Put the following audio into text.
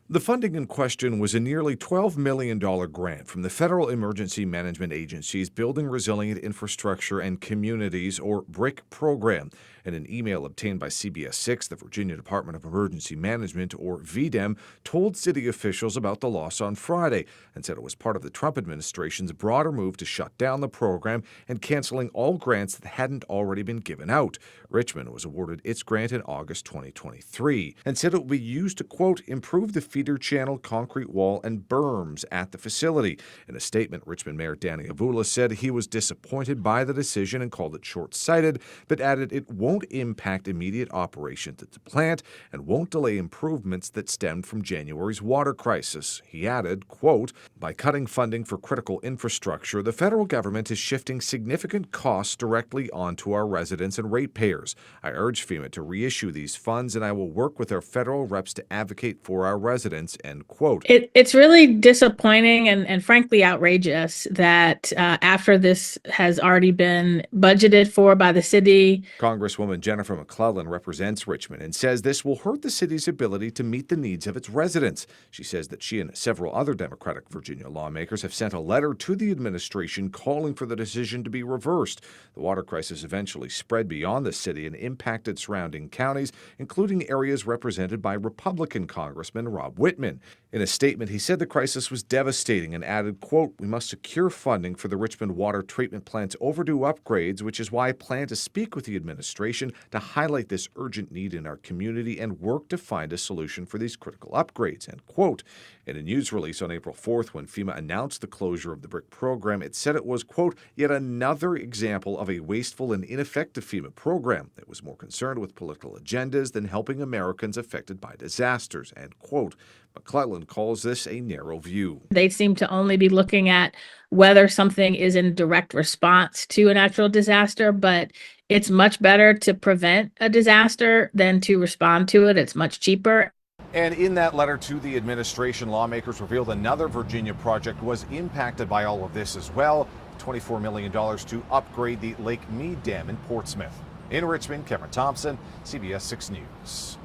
The funding in question was a nearly $12 million grant from the Federal Emergency Management Agency's Building Resilient Infrastructure and Communities, or BRIC program. In an email obtained by CBS 6, the Virginia Department of Emergency Management, or VDEM, told city officials about the loss on Friday and said it was part of the Trump administration's broader move to shut down the program and canceling all grants that hadn't already been given out. Richmond was awarded its grant in August 2023 and said it will be used to, quote, improve the feeder channel, concrete wall, and berms at the facility. In a statement, Richmond Mayor Danny Avula said he was disappointed by the decision and called it short-sighted, but added it won't impact immediate operations at the plant and won't delay improvements that stemmed from January's water crisis. He added, quote, by cutting funding for critical infrastructure, the federal government is shifting significant costs directly onto our residents and ratepayers. I urge FEMA to reissue these funds, and I will work with our federal reps to advocate for our residents, end quote. It's really disappointing and frankly outrageous that after this has already been budgeted for by the city. Congresswoman Jennifer McClellan represents Richmond and says this will hurt the city's ability to meet the needs of its residents. She says that she and several other Democratic Virginia lawmakers have sent a letter to the administration calling for the decision to be reversed. The water crisis eventually spread beyond the city and impacted surrounding counties, including areas represented by Republican Congressman Rob Wittman. In a statement, he said the crisis was devastating and added, quote, we must secure funding for the Richmond water treatment plant's overdue upgrades, which is why I plan to speak with the administration to highlight this urgent need in our community and work to find a solution for these critical upgrades, end quote. In a news release on April 4th, when FEMA announced the closure of the BRIC program, it said it was, quote, yet another example of a wasteful and ineffective FEMA program that was more concerned with political agendas than helping Americans affected by disasters, end quote. McClellan calls this a narrow view. They seem to only be looking at whether something is in direct response to a natural disaster, but it's much better to prevent a disaster than to respond to it. It's much cheaper. And in that letter to the administration, lawmakers revealed another Virginia project was impacted by all of this as well. $24 million to upgrade the Lake Mead Dam in Portsmouth. In Richmond, Cameron Thompson, CBS 6 News.